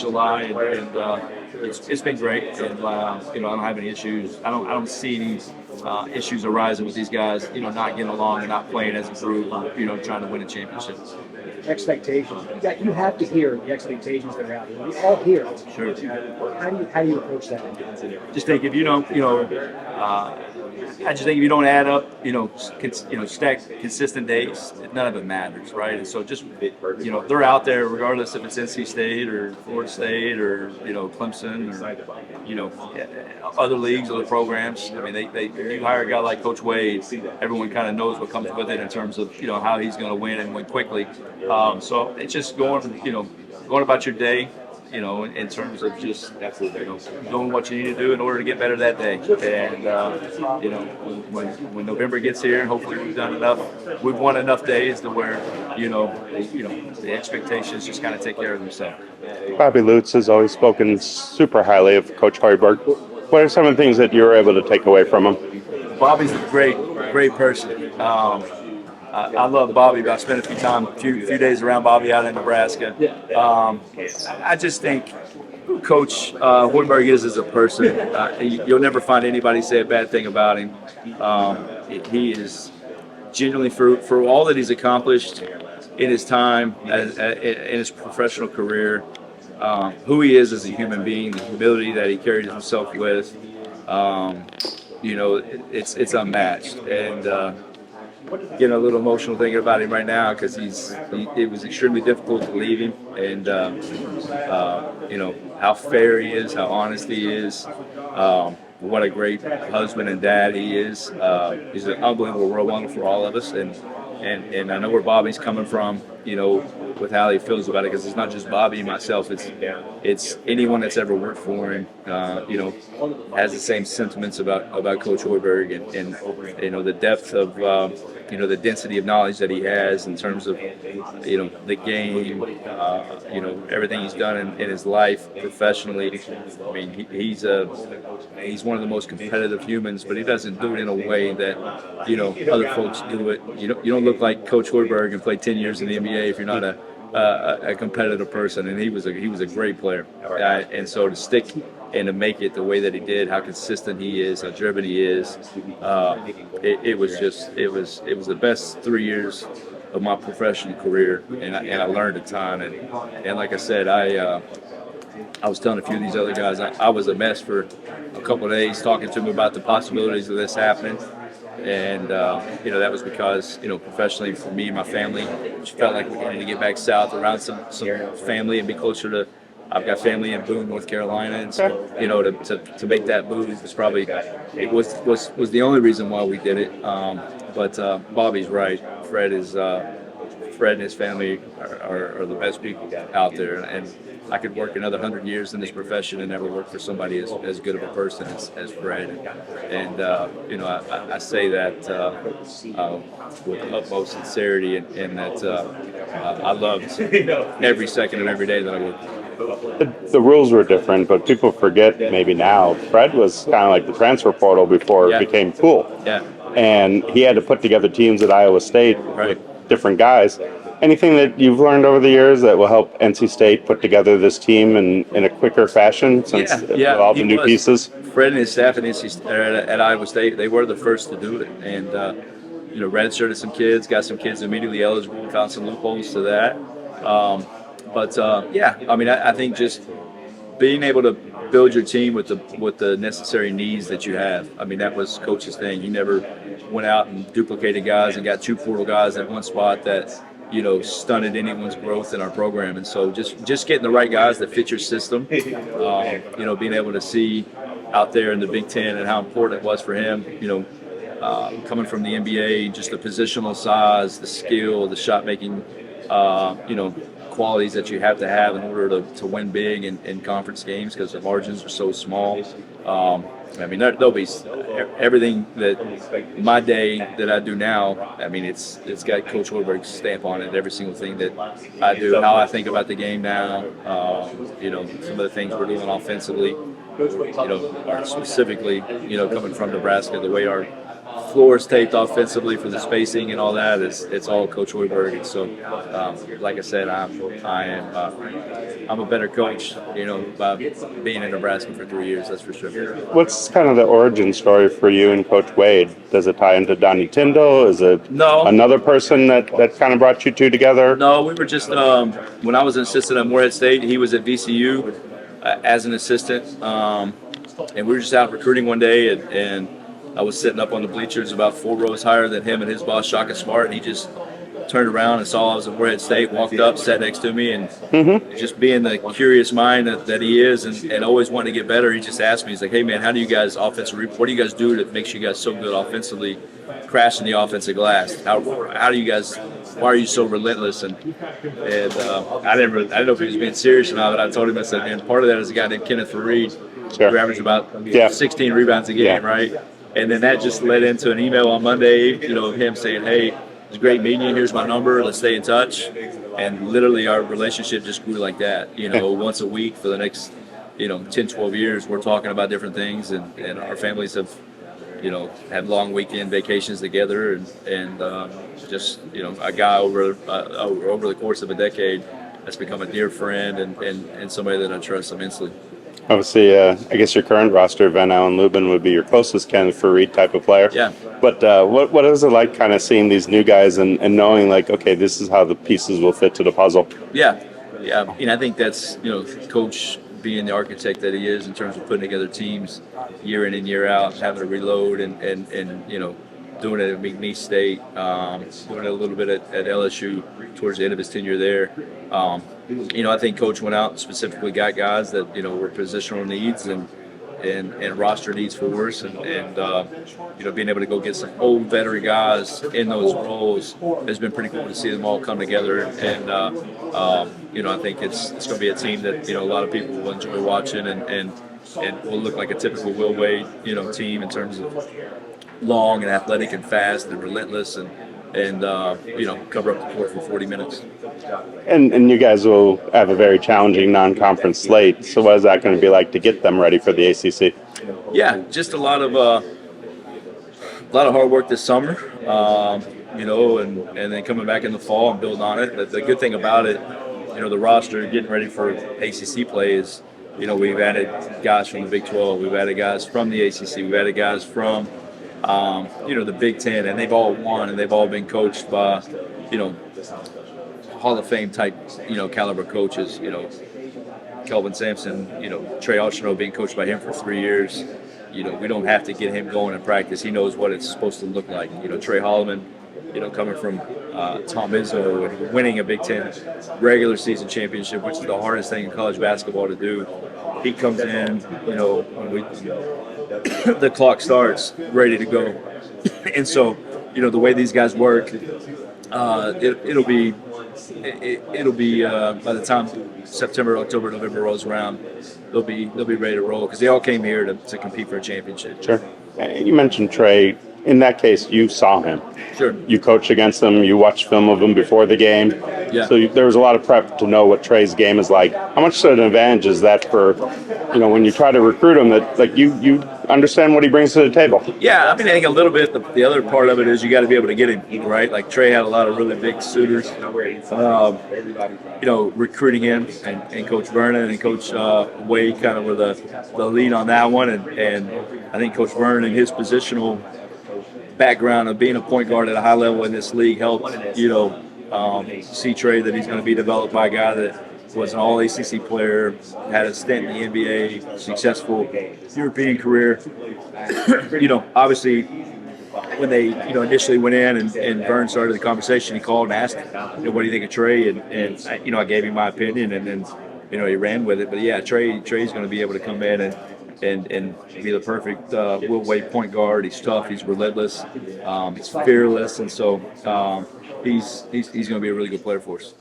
July, and it's been great. And I don't have any issues. I don't see any issues arising with these guys. Not getting along and not playing as a group. Trying to win a championship. Expectations. You have to hear the expectations that are out there. We all hear it. Sure. How do you approach that? Just think if you don't, I just think if you don't add up, stack consistent days, none of it matters, right? And so just, they're out there regardless if it's NC State or Florida State or, Clemson or, other leagues, other programs. I mean, you hire a guy like Coach Wade, everyone kind of knows what comes with it in terms of, how he's going to win and win quickly. So it's just going about your day, in terms of just doing what you need to do in order to get better that day. And when November gets here, hopefully we've won enough days to where the expectations just kind of take care of themselves. Bobby Lutz has always spoken super highly of Coach Hoiberg. What are some of the things that you were able to take away from him? Bobby's a great person. I love Bobby, but I spent a few days around Bobby out in Nebraska. I just think who Coach Hoiberg is as a person. You'll never find anybody say a bad thing about him. He is genuinely, for all that he's accomplished in his time, in his professional career, who he is as a human being, the humility that he carries himself with, it's unmatched. And getting a little emotional thinking about him right now because it was extremely difficult to leave him, and how fair he is, how honest he is, what a great husband and dad he is. He's an unbelievable role model for all of us, and I know where Bobby's coming from, with how he feels about it, because it's not just Bobby, myself, it's anyone that's ever worked for him, has the same sentiments about Coach Hoiberg, and the depth of the density of knowledge that he has in terms of the game, everything he's done in his life professionally. I mean, he's one of the most competitive humans, but he doesn't do it in a way that other folks do it. You don't look like Coach Hoiberg and play 10 years in the NBA if you're not a competitive person, and he was a great player, and so to stick and to make it the way that he did, how consistent he is, how driven he is, it was the best 3 years of my professional career, and I learned a ton, and like I said, I was telling a few of these other guys, I was a mess for a couple of days talking to them about the possibilities of this happening. And, that was because, professionally for me and my family, just felt like we needed to get back south around some family and be closer to, I've got family in Boone, North Carolina. And so, to make that move was the only reason why we did it. But Bobby's right. Fred and his family are the best people out there. And I could work another 100 years in this profession and never work for somebody as good of a person as Fred. And I say that with the utmost sincerity, and that I loved every second of every day that I worked. The rules were different, but people forget maybe now. Fred was kind of like the transfer portal before it became cool. Yeah. And he had to put together teams at Iowa State with different guys. Anything that you've learned over the years that will help NC State put together this team in a quicker fashion since with all the new pieces? Fred and his staff at Iowa State, they were the first to do it. And, redshirted some kids, got some kids immediately eligible, found some loopholes to that. I think just being able to build your team with the necessary needs that you have. I mean, that was Coach's thing. He never went out and duplicated guys and got two portal guys at one spot that stunted anyone's growth in our program. And so just getting the right guys that fit your system, being able to see out there in the Big Ten and how important it was for him, coming from the NBA, just the positional size, the skill, the shot making, qualities that you have to have in order to win big in conference games because the margins are so small. There'll be everything that my day that I do now. I mean, it's got Coach Hoiberg's stamp on it. Every single thing that I do, how I think about the game now. Some of the things we're doing offensively. Or specifically, coming from Nebraska, the way our floor is taped offensively for the spacing and all that. It's all Coach Hoiberg. And so, like I said, I'm a better coach, by being in Nebraska for 3 years. That's for sure. What's kind of the origin story for you and Coach Wade? Does it tie into Donnie Tyndall? Is it No. another person that kind of brought you two together? No, we were just when I was an assistant at Morehead State, he was at VCU as an assistant, and we were just out recruiting one day, and I was sitting up on the bleachers about 4 rows higher than him and his boss, Shaka Smart, and he just turned around and saw I was at Morehead State, walked up, sat next to me, and just being the curious mind that he is and always wanting to get better, he just asked me, he's like, hey, man, how do you guys what do you guys do that makes you guys so good offensively, crashing the offensive glass? How do you guys, why are you so relentless? And I didn't know if he was being serious or not, but I told him, I said, man, part of that is a guy named Kenneth Fareed, who averaged about 16 rebounds a game, right? And then that just led into an email on Monday, of him saying, hey, it was great meeting you. Here's my number. Let's stay in touch. And literally our relationship just grew like that. Once a week for the next, 10, 12 years, we're talking about different things. And our families have, had long weekend vacations together. And just, a guy over the course of a decade that's become a dear friend and somebody that I trust immensely. Obviously, I guess your current roster, Van Allen Lubin, would be your closest Kenneth Fareed type of player. Yeah. But what is it like kind of seeing these new guys and knowing, like, okay, this is how the pieces will fit to the puzzle? Yeah. I think that's, Coach being the architect that he is in terms of putting together teams year in and year out, having to reload and doing it at McNeese State, doing it a little bit at LSU towards the end of his tenure there. I think Coach went out and specifically got guys that, were positional needs and roster needs for us. And being able to go get some old veteran guys in those roles has been pretty cool to see them all come together. And, I think it's going to be a team that, a lot of people will enjoy watching and will look like a typical Will Wade, team in terms of long and athletic and fast and relentless and cover up the court for 40 minutes. And you guys will have a very challenging non-conference slate. So what is that going to be like to get them ready for the ACC? Yeah, just a lot of hard work this summer, and then coming back in the fall and building on it. The good thing about it, the roster getting ready for ACC play is, we've added guys from the Big 12, we've added guys from the ACC, we've added guys from the Big Ten, and they've all won, and they've all been coached by, Hall of Fame type, caliber coaches. Kelvin Sampson, Trey Archino being coached by him for 3 years. We don't have to get him going in practice. He knows what it's supposed to look like. Trey Holloman, coming from Tom Izzo and winning a Big Ten regular season championship, which is the hardest thing in college basketball to do. He comes in, when the clock starts, ready to go. And so, the way these guys work, it'll be by the time September, October, November rolls around, they'll be ready to roll because they all came here to compete for a championship. Sure. You mentioned Trey. In that case, you saw him. Sure. You coached against him. You watched film of him before the game. Yeah. So there was a lot of prep to know what Trey's game is like. How much of an advantage is that for, when you try to recruit him, that like you understand what he brings to the table? Yeah, I think a little bit. The other part of it is you got to be able to get him right. Like Trey had a lot of really big suitors. Recruiting him and Coach Vernon and Coach Wade kind of were the lead on that one, and I think Coach Vernon and his positional background of being a point guard at a high level in this league helped, see Trey that he's going to be developed by a guy that was an all-ACC player, had a stint in the NBA, successful European career. Obviously, when they, initially went in and Vern started the conversation, he called and asked, what do you think of Trey? And I gave him my opinion, and then, he ran with it. But yeah, Trey's going to be able to come in and be the perfect Will Wade point guard. He's tough. He's relentless. He's fearless, and so he's going to be a really good player for us.